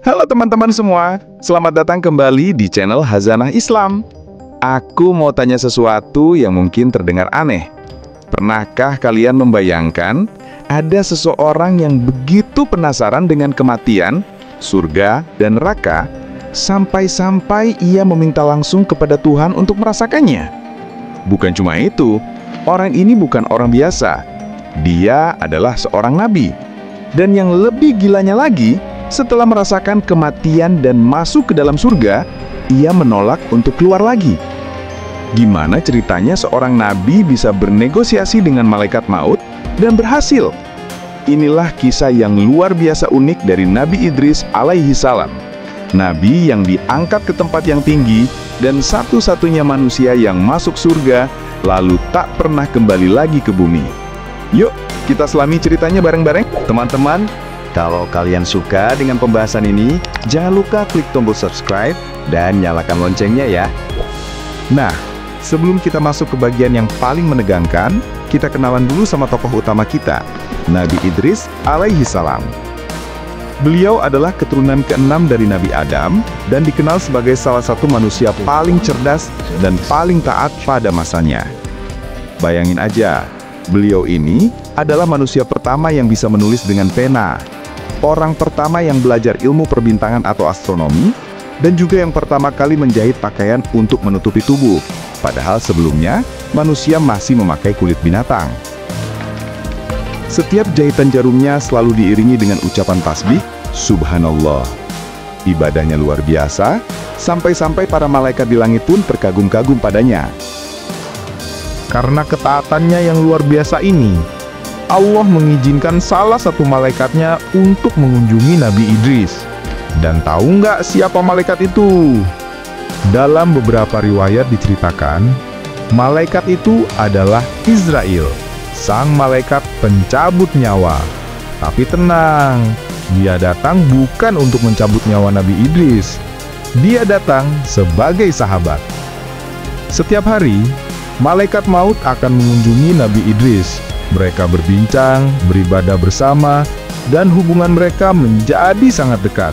Halo teman-teman semua, selamat datang kembali di channel Hazanah Islam. Aku mau tanya sesuatu yang mungkin terdengar aneh. Pernahkah kalian membayangkan ada seseorang yang begitu penasaran dengan kematian, surga, dan neraka, sampai-sampai ia meminta langsung kepada Tuhan untuk merasakannya? Bukan cuma itu, orang ini bukan orang biasa. Dia adalah seorang nabi. Dan yang lebih gilanya lagi, setelah merasakan kematian dan masuk ke dalam surga, ia menolak untuk keluar lagi. Gimana ceritanya seorang nabi bisa bernegosiasi dengan malaikat maut dan berhasil? Inilah kisah yang luar biasa unik dari Nabi Idris alaihi salam. Nabi yang diangkat ke tempat yang tinggi dan satu-satunya manusia yang masuk surga lalu tak pernah kembali lagi ke bumi. Yuk, kita selami ceritanya bareng-bareng. Teman-teman, kalau kalian suka dengan pembahasan ini, jangan lupa klik tombol subscribe dan nyalakan loncengnya ya. Nah, sebelum kita masuk ke bagian yang paling menegangkan, kita kenalan dulu sama tokoh utama kita, Nabi Idris alaihi salam. Beliau adalah keturunan ke-6 dari Nabi Adam dan dikenal sebagai salah satu manusia paling cerdas dan paling taat pada masanya. Bayangin aja, beliau ini adalah manusia pertama yang bisa menulis dengan pena, orang pertama yang belajar ilmu perbintangan atau astronomi, dan juga yang pertama kali menjahit pakaian untuk menutupi tubuh, padahal sebelumnya manusia masih memakai kulit binatang. Setiap jahitan jarumnya selalu diiringi dengan ucapan tasbih, Subhanallah. Ibadahnya luar biasa, sampai-sampai para malaikat di langit pun terkagum-kagum padanya. Karena ketaatannya yang luar biasa ini, Allah mengizinkan salah satu malaikatnya untuk mengunjungi Nabi Idris. Dan tahu nggak siapa malaikat itu? Dalam beberapa riwayat diceritakan, malaikat itu adalah Israel, sang malaikat pencabut nyawa. Tapi tenang, dia datang bukan untuk mencabut nyawa Nabi Idris. Dia datang sebagai sahabat. Setiap hari, malaikat maut akan mengunjungi Nabi Idris. Mereka berbincang, beribadah bersama, dan hubungan mereka menjadi sangat dekat.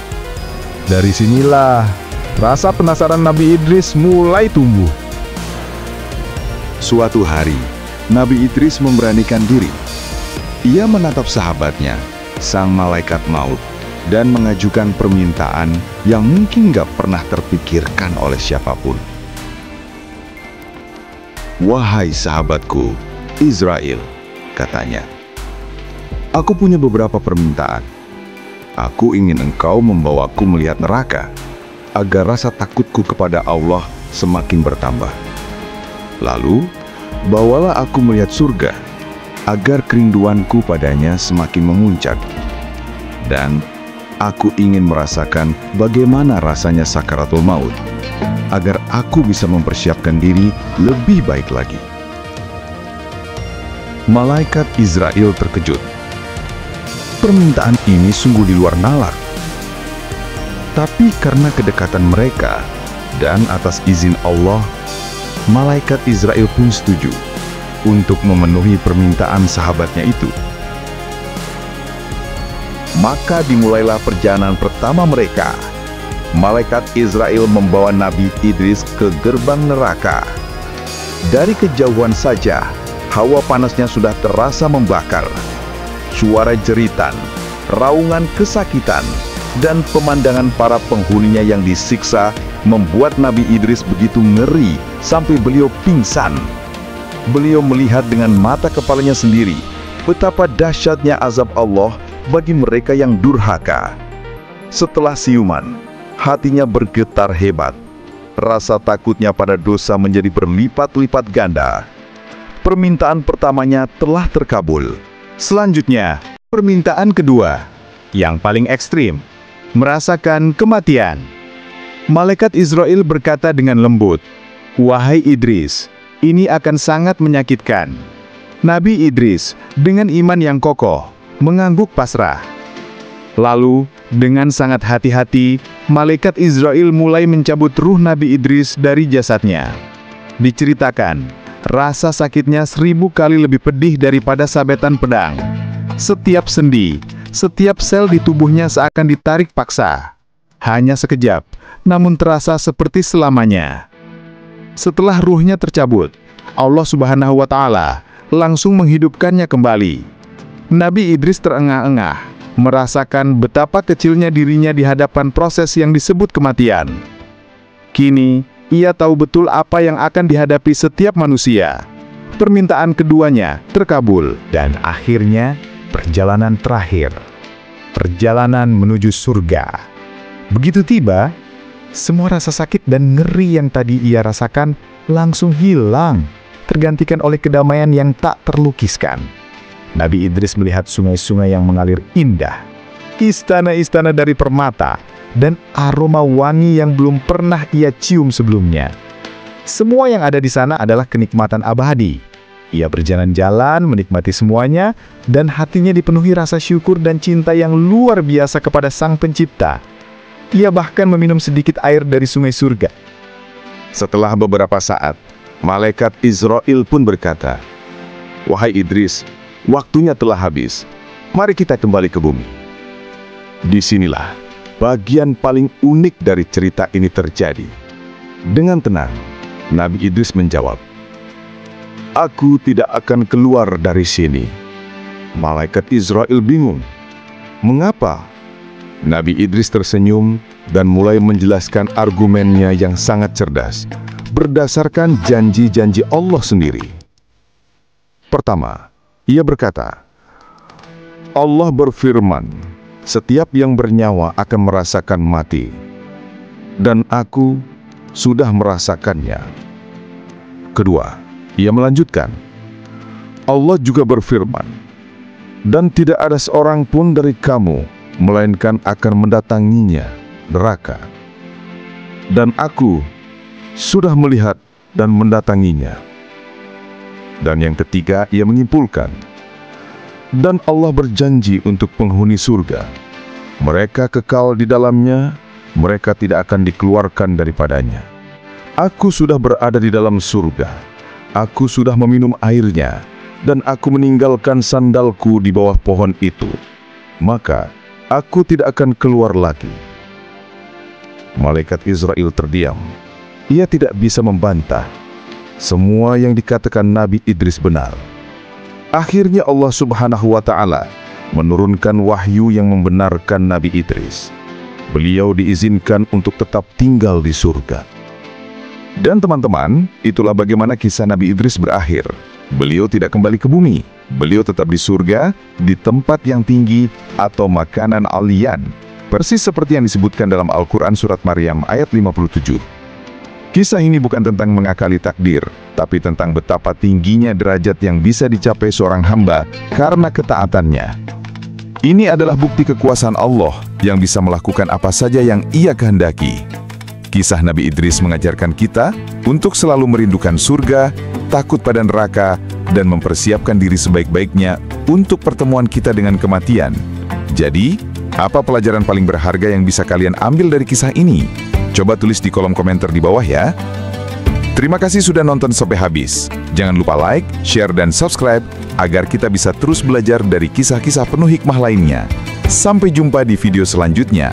Dari sinilah, rasa penasaran Nabi Idris mulai tumbuh. Suatu hari, Nabi Idris memberanikan diri. Ia menatap sahabatnya, sang malaikat maut, dan mengajukan permintaan yang mungkin gak pernah terpikirkan oleh siapapun. Wahai sahabatku, Israel, katanya, aku punya beberapa permintaan. Aku ingin engkau membawaku melihat neraka, agar rasa takutku kepada Allah semakin bertambah. Lalu, bawalah aku melihat surga, agar kerinduanku padanya semakin memuncak. Dan aku ingin merasakan bagaimana rasanya sakaratul maut, agar aku bisa mempersiapkan diri lebih baik lagi. Malaikat Israel terkejut. Permintaan ini sungguh di luar nalar. Tapi karena kedekatan mereka dan atas izin Allah, malaikat Israel pun setuju untuk memenuhi permintaan sahabatnya itu. Maka dimulailah perjalanan pertama mereka. Malaikat Israel membawa Nabi Idris ke gerbang neraka. Dari kejauhan saja, hawa panasnya sudah terasa membakar. Suara jeritan, raungan kesakitan, dan pemandangan para penghuninya yang disiksa membuat Nabi Idris begitu ngeri sampai beliau pingsan. Beliau melihat dengan mata kepalanya sendiri betapa dahsyatnya azab Allah bagi mereka yang durhaka. Setelah siuman, hatinya bergetar hebat. Rasa takutnya pada dosa menjadi berlipat-lipat ganda. Permintaan pertamanya telah terkabul. Selanjutnya, permintaan kedua, yang paling ekstrim, merasakan kematian. Malaikat Israel berkata dengan lembut, "Wahai Idris, ini akan sangat menyakitkan." Nabi Idris, dengan iman yang kokoh, mengangguk pasrah. Lalu, dengan sangat hati-hati, malaikat Israel mulai mencabut ruh Nabi Idris dari jasadnya. Diceritakan, rasa sakitnya 1000 kali lebih pedih daripada sabetan pedang. Setiap sendi, setiap sel di tubuhnya seakan ditarik paksa. hanya sekejap, namun terasa seperti selamanya. Setelah ruhnya tercabut, Allah Subhanahu wa Ta'ala langsung menghidupkannya kembali. Nabi Idris terengah-engah, merasakan betapa kecilnya dirinya di hadapan proses yang disebut kematian. Kini, ia tahu betul apa yang akan dihadapi setiap manusia. Permintaan keduanya terkabul, dan akhirnya perjalanan terakhir. Perjalanan menuju surga. Begitu tiba, semua rasa sakit dan ngeri yang tadi ia rasakan langsung hilang, tergantikan oleh kedamaian yang tak terlukiskan. Nabi Idris melihat sungai-sungai yang mengalir indah, istana-istana dari permata, dan aroma wangi yang belum pernah ia cium sebelumnya. Semua yang ada di sana adalah kenikmatan abadi. Ia berjalan-jalan, menikmati semuanya, dan hatinya dipenuhi rasa syukur dan cinta yang luar biasa kepada Sang Pencipta. Ia bahkan meminum sedikit air dari sungai surga. Setelah beberapa saat, malaikat Israel pun berkata, "Wahai Idris, waktunya telah habis. Mari kita kembali ke bumi." Disinilah bagian paling unik dari cerita ini terjadi. Dengan tenang, Nabi Idris menjawab, "Aku tidak akan keluar dari sini." Malaikat Israel bingung. "Mengapa?" Nabi Idris tersenyum dan mulai menjelaskan argumennya yang sangat cerdas, berdasarkan janji-janji Allah sendiri. Pertama, ia berkata, Allah berfirman, "Setiap yang bernyawa akan merasakan mati, dan aku sudah merasakannya." Kedua, ia melanjutkan, Allah juga berfirman, "Dan tidak ada seorang pun dari kamu, melainkan akan mendatanginya, neraka. Dan aku sudah melihat dan mendatanginya." Dan yang ketiga, ia menyimpulkan, "Dan Allah berjanji untuk penghuni surga. Mereka kekal di dalamnya, mereka tidak akan dikeluarkan daripadanya. Aku sudah berada di dalam surga. Aku sudah meminum airnya, dan aku meninggalkan sandalku di bawah pohon itu. Maka aku tidak akan keluar lagi." Malaikat Israel terdiam. Ia tidak bisa membantah. Semua yang dikatakan Nabi Idris benar. Akhirnya Allah Subhanahu wa Ta'ala menurunkan wahyu yang membenarkan Nabi Idris. Beliau diizinkan untuk tetap tinggal di surga. Dan teman-teman, itulah bagaimana kisah Nabi Idris berakhir. Beliau tidak kembali ke bumi. Beliau tetap di surga, di tempat yang tinggi atau makanan alian. Persis seperti yang disebutkan dalam Al-Quran Surat Maryam ayat 57. Kisah ini bukan tentang mengakali takdir, tapi tentang betapa tingginya derajat yang bisa dicapai seorang hamba karena ketaatannya. Ini adalah bukti kekuasaan Allah yang bisa melakukan apa saja yang Ia kehendaki. Kisah Nabi Idris mengajarkan kita untuk selalu merindukan surga, takut pada neraka, dan mempersiapkan diri sebaik-baiknya untuk pertemuan kita dengan kematian. Jadi, apa pelajaran paling berharga yang bisa kalian ambil dari kisah ini? Coba tulis di kolom komentar di bawah ya. Terima kasih sudah nonton sampai habis. Jangan lupa like, share, dan subscribe agar kita bisa terus belajar dari kisah-kisah penuh hikmah lainnya. Sampai jumpa di video selanjutnya.